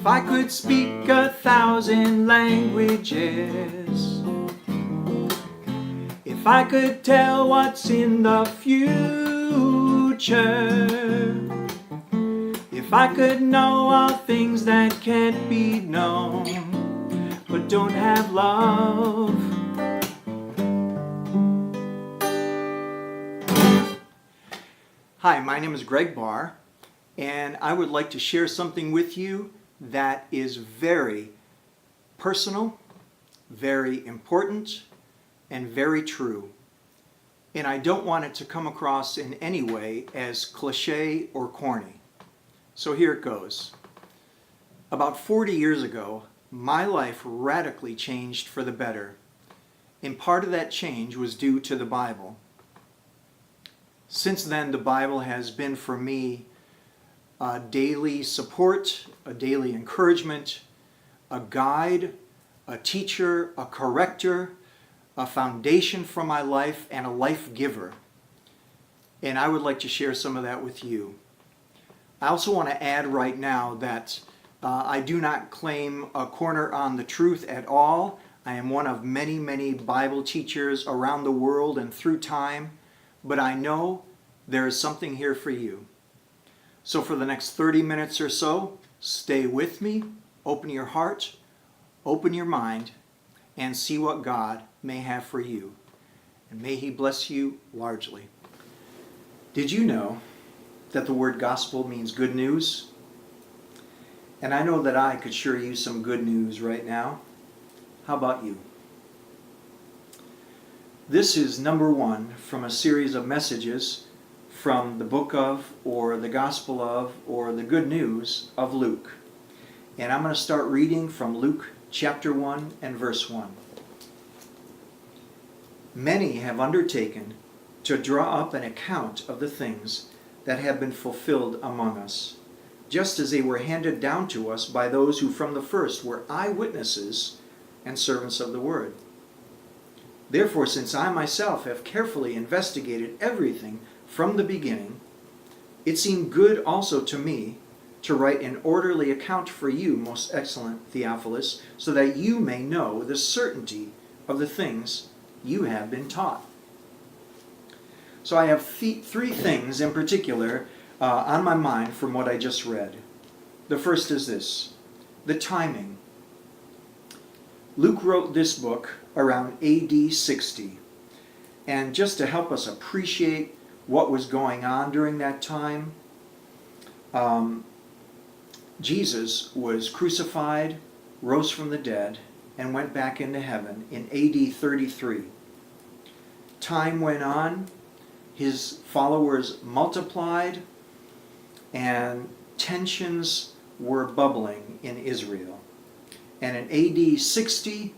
If I could speak 1,000 languages, if I could tell what's in the future, if I could know all things that can't be known but don't have love. Hi, my name is Greg Barr, and I would like to share something with you that is very personal, very important, and very true. And I don't want it to come across in any way as cliche or corny. So here it goes. About 40 years ago, my life radically changed for the better. And part of that change was due to the Bible. Since then, the Bible has been for me a daily support, a daily encouragement, a guide, a teacher, a corrector, a foundation for my life, and a life giver. And I would like to share some of that with you. I also want to add right now that I do not claim a corner on the truth at all. I am one of many, many Bible teachers around the world and through time. But I know there is something here for you. So for the next 30 minutes or so, stay with me, open your heart, open your mind, and see what God may have for you. And may He bless you largely. Did you know that the word gospel means good news? And I know that I could sure use some good news right now. How about you? This is number one from a series of messages from the book of, or the gospel of, or the good news of Luke. And I'm going to start reading from Luke chapter 1 and verse 1. Many have undertaken to draw up an account of the things that have been fulfilled among us, just as they were handed down to us by those who from the first were eyewitnesses and servants of the word. Therefore, since I myself have carefully investigated everything from the beginning, it seemed good also to me to write an orderly account for you, most excellent Theophilus, so that you may know the certainty of the things you have been taught. So I have three things in particular on my mind from what I just read. The first is this: the timing. Luke wrote this book around AD 60. And just to help us appreciate what was going on during that time, Jesus was crucified, rose from the dead, and went back into heaven in AD 33. Time went on, his followers multiplied, and tensions were bubbling in Israel. And in AD 60,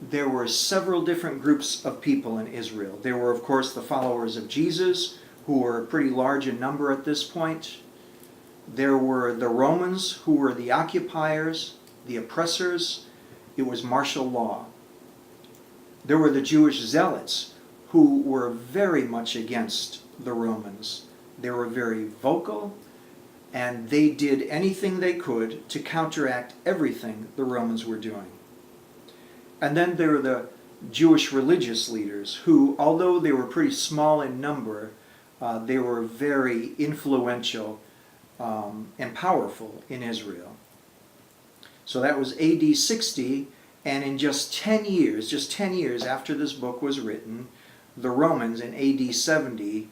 there were several different groups of people in Israel. There were, of course, the followers of Jesus, who were pretty large in number at this point. There were the Romans, who were the occupiers, the oppressors. It was martial law. There were the Jewish zealots, who were very much against the Romans. They were very vocal, and they did anything they could to counteract everything the Romans were doing. And then there were the Jewish religious leaders who, although they were pretty small in number, they were very influential and powerful in Israel. So that was AD 60, and in just 10 years after this book was written, the Romans in AD 70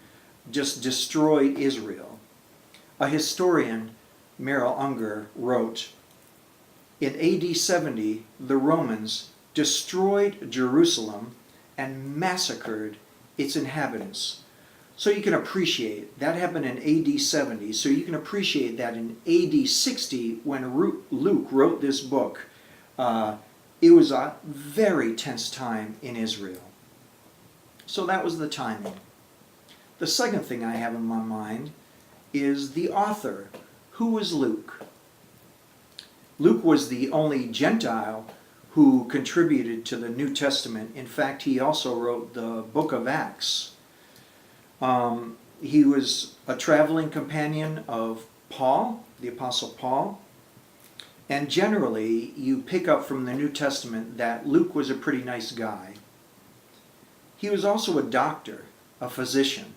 just destroyed Israel. A historian, Merrill Unger, wrote, in AD 70, the Romans destroyed Jerusalem and massacred its inhabitants. So you can appreciate, that happened in AD 70, so you can appreciate that in AD 60, when Luke wrote this book, it was a very tense time in Israel. So that was the timing. The second thing I have in my mind is the author. Who was Luke? Luke was the only Gentile who contributed to the New Testament. In fact, he also wrote the book of Acts. He was a traveling companion of Paul, the Apostle Paul. And generally, you pick up from the New Testament that Luke was a pretty nice guy. He was also a doctor, a physician.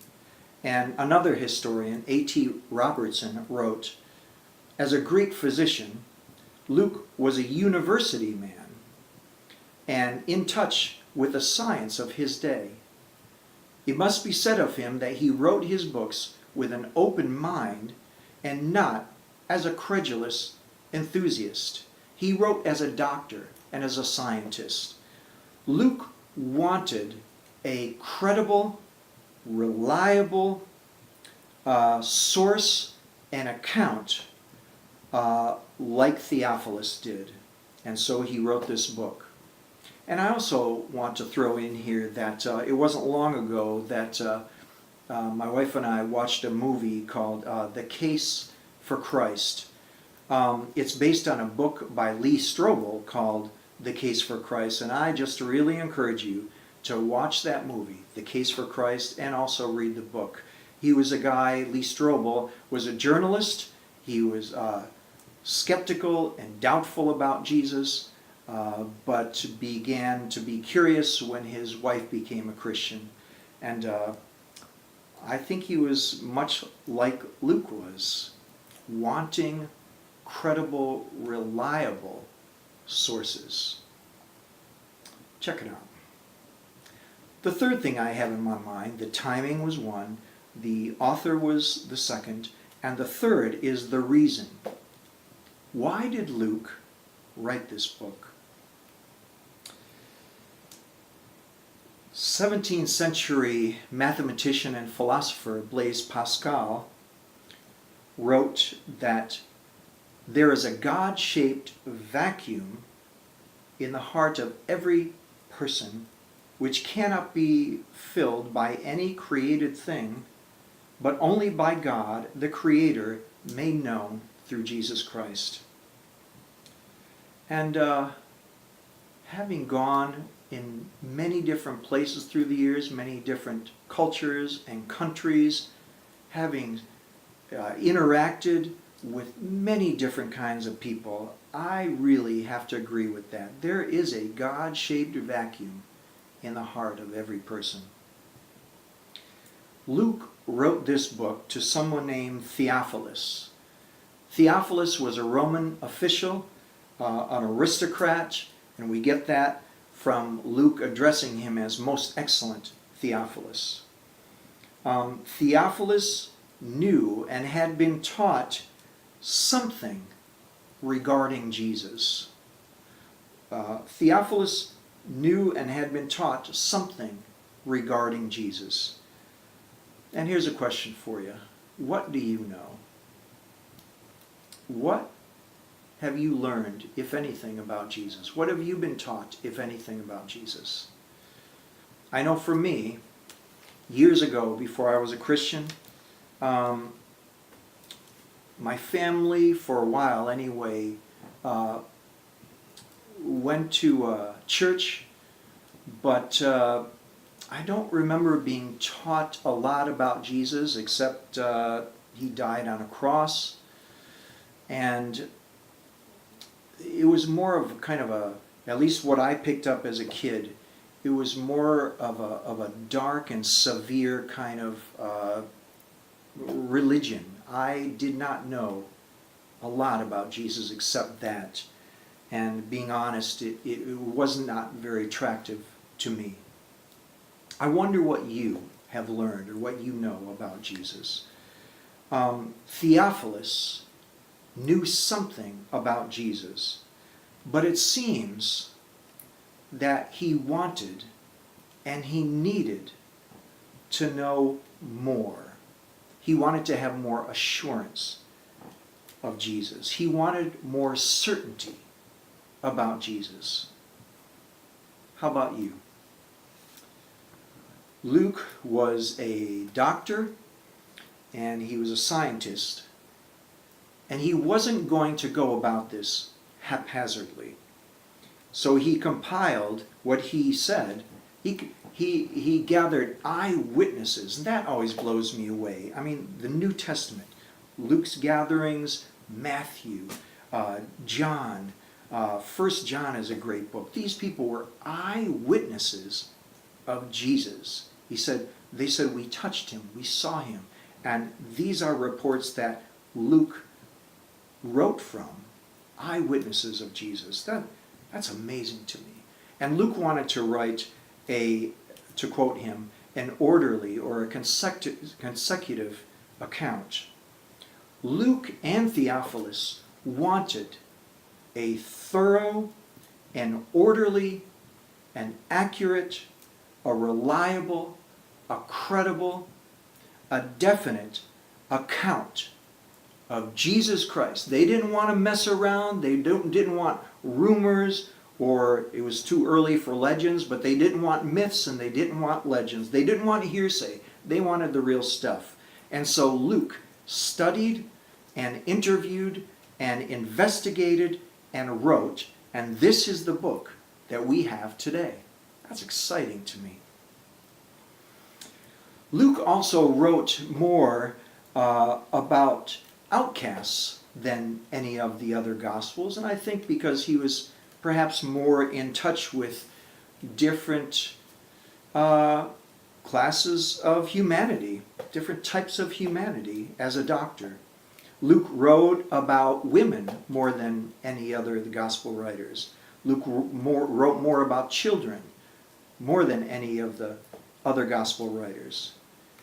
And another historian, A.T. Robertson, wrote, as a Greek physician, Luke was a university man and in touch with the science of his day. It must be said of him that he wrote his books with an open mind and not as a credulous enthusiast. He wrote as a doctor and as a scientist. Luke wanted a credible, reliable source and account like Theophilus did. And so he wrote this book. And I also want to throw in here that it wasn't long ago that my wife and I watched a movie called The Case for Christ. It's based on a book by Lee Strobel called The Case for Christ, and I just really encourage you to watch that movie, The Case for Christ, and also read the book. He was a guy, Lee Strobel, was a journalist. He was skeptical and doubtful about Jesus, but began to be curious when his wife became a Christian. And I think he was much like Luke was, wanting credible, reliable sources. Check it out. The third thing I have in my mind, the timing was one, the author was the second, and the third is the reason. Why did Luke write this book? 17th century mathematician and philosopher Blaise Pascal wrote that there is a God-shaped vacuum in the heart of every person which cannot be filled by any created thing, but only by God, the Creator, made known through Jesus Christ. And having gone in many different places through the years, many different cultures and countries, having interacted with many different kinds of people, I really have to agree with that. There is a God-shaped vacuum in the heart of every person. Luke wrote this book to someone named Theophilus. Theophilus was a Roman official, an aristocrat, and we get that from Luke addressing him as most excellent Theophilus. Theophilus knew and had been taught something regarding Jesus. Theophilus knew and had been taught something regarding Jesus. And here's a question for you. What do you know? What have you learned, if anything, about Jesus? What have you been taught, if anything, about Jesus? I know for me, years ago, before I was a Christian, my family, for a while anyway, went to church, but I don't remember being taught a lot about Jesus, except he died on a cross. And it was more of kind of a, at least what I picked up as a kid, it was more of a dark and severe kind of religion. I did not know a lot about Jesus except that. And being honest, it was not very attractive to me. I wonder what you have learned or what you know about Jesus. Theophilus knew something about Jesus, but it seems that he wanted and he needed to know more. He wanted to have more assurance of Jesus. He wanted more certainty about Jesus. How about you? Luke was a doctor and he was a scientist, and he wasn't going to go about this haphazardly. So he compiled what he said. He gathered eyewitnesses, and that always blows me away. I mean, the New Testament, Luke's gatherings, Matthew, John. First John is a great book. These people were eyewitnesses of Jesus. They said, we touched him, we saw him. And these are reports that Luke wrote from, eyewitnesses of Jesus. That's amazing to me. And Luke wanted to write to quote him, an orderly or a consecutive account. Luke and Theophilus wanted a thorough and orderly and accurate, a reliable, a credible, a definite account of Jesus Christ. They didn't want to mess around. They didn't want rumors, or it was too early for legends, but they didn't want myths and they didn't want legends. They didn't want hearsay. They wanted the real stuff. And so Luke studied and interviewed and investigated and wrote, and this is the book that we have today. That's exciting to me. Luke also wrote more about outcasts than any of the other Gospels, and I think because he was perhaps more in touch with different classes of humanity, different types of humanity as a doctor. Luke wrote about women more than any other of the Gospel writers. Luke wrote more about children more than any of the other Gospel writers.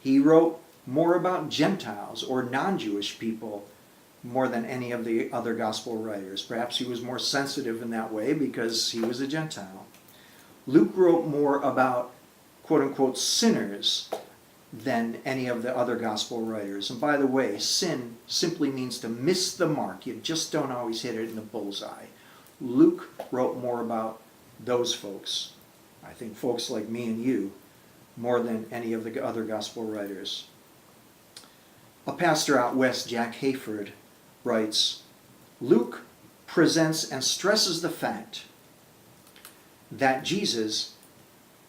He wrote more about Gentiles or non-Jewish people more than any of the other Gospel writers. Perhaps he was more sensitive in that way because he was a Gentile. Luke wrote more about quote-unquote sinners than any of the other Gospel writers. And by the way, sin simply means to miss the mark. You just don't always hit it in the bullseye. Luke wrote more about those folks. I think folks like me and you, more than any of the other Gospel writers. A pastor out west, Jack Hayford, writes, Luke presents and stresses the fact that Jesus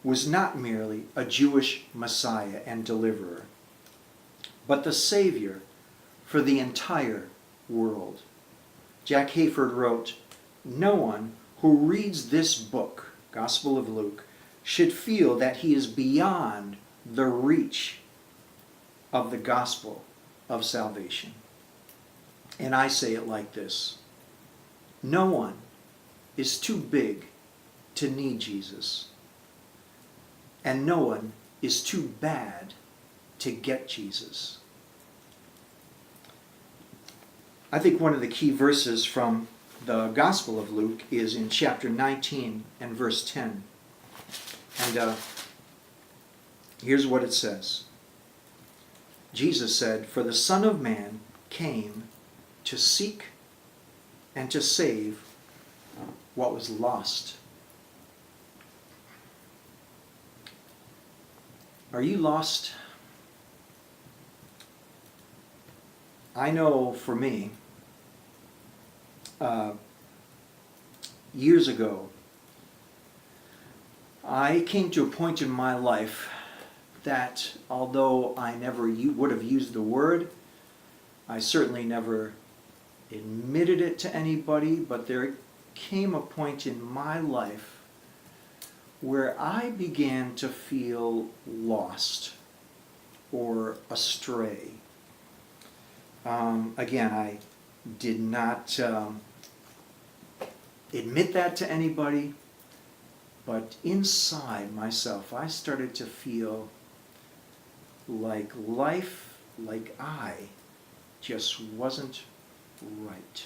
was not merely a Jewish Messiah and deliverer, but the Savior for the entire world. Jack Hayford wrote, no one who reads this book, Gospel of Luke, should feel that he is beyond the reach of the gospel of salvation. And I say it like this: no one is too big to need Jesus, and no one is too bad to get Jesus. I think one of the key verses from the Gospel of Luke is in chapter 19 and verse 10. And here's what it says. Jesus said, for the Son of Man came to seek and to save what was lost. Are you lost? I know for me, years ago, I came to a point in my life that although I never would have used the word, I certainly never admitted it to anybody, but there came a point in my life where I began to feel lost or astray. Again, I did not admit that to anybody, but inside myself I started to feel like life, like I just wasn't right.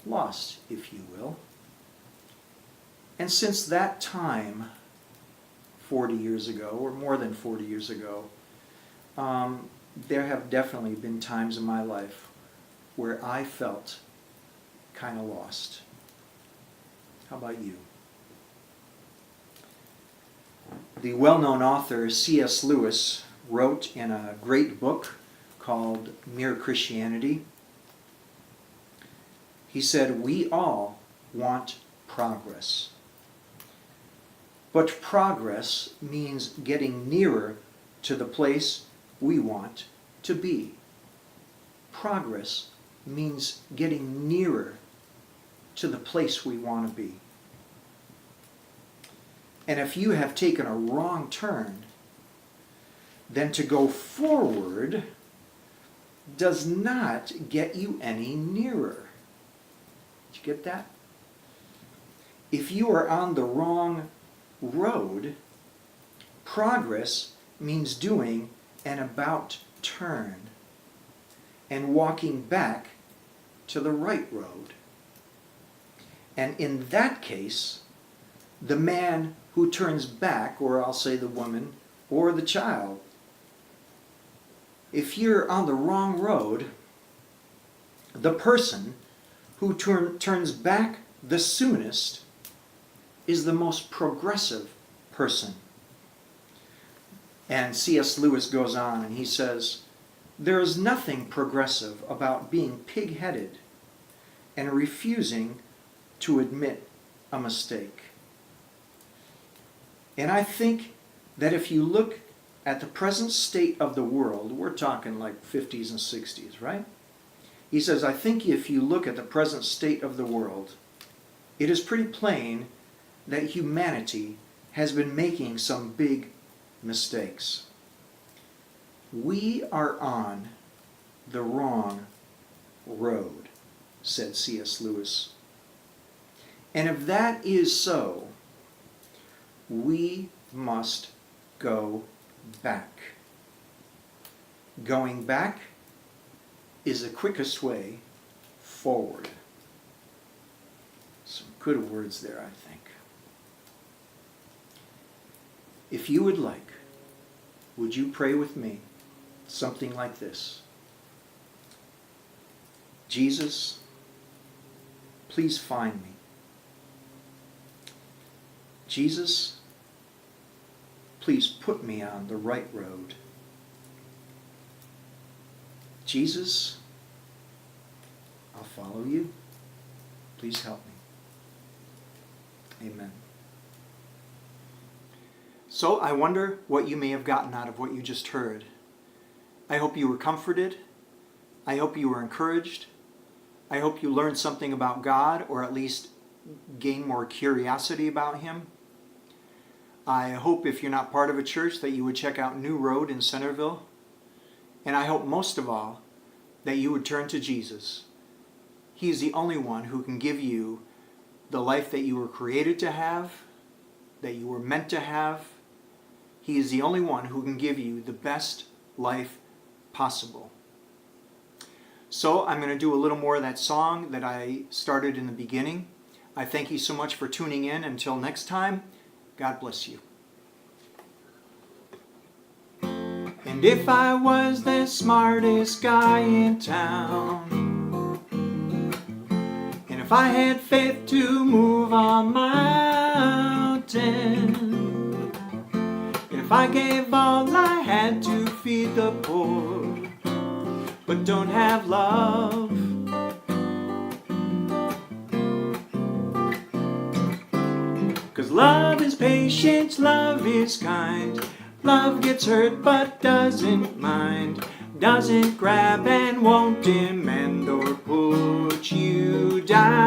Lost, if you will. And since that time, 40 years ago, or more than 40 years ago, there have definitely been times in my life where I felt kind of lost. How about you? The well-known author C.S. Lewis wrote in a great book called Mere Christianity, he said, we all want progress. But progress means getting nearer to the place we want to be. Progress means getting nearer to the place we want to be. And if you have taken a wrong turn, then to go forward does not get you any nearer. Did you get that? If you are on the wrong road, progress means doing an about turn and walking back to the right road. And in that case, the man who turns back, or I'll say the woman, or the child, if you're on the wrong road, the person who turns back the soonest is the most progressive person. And C.S. Lewis goes on and he says, there is nothing progressive about being pig-headed and refusing to admit a mistake. And I think that if you look at the present state of the world, we're talking like 50s and 60s, right? He says, I think if you look at the present state of the world, it is pretty plain that humanity has been making some big mistakes. We are on the wrong road, said C.S. Lewis. And if that is so, we must go back. Going back is the quickest way forward. Some good words there, I think. If you would like, would you pray with me something like this? Jesus, please find me. Jesus, please put me on the right road. Jesus, I'll follow you. Please help me. Amen. So I wonder what you may have gotten out of what you just heard. I hope you were comforted. I hope you were encouraged. I hope you learned something about God, or at least gained more curiosity about Him. I hope if you're not part of a church that you would check out New Road in Centerville. And I hope most of all that you would turn to Jesus. He is the only one who can give you the life that you were created to have, that you were meant to have. He is the only one who can give you the best life possible. So I'm going to do a little more of that song that I started in the beginning. I thank you so much for tuning in. Until next time, God bless you. And if I was the smartest guy in town, and if I had faith to move a mountain, and if I gave all I had to feed the poor, but don't have love, 'cause love is patient, love is kind, love gets hurt but doesn't mind, doesn't grab and won't demand or put you down.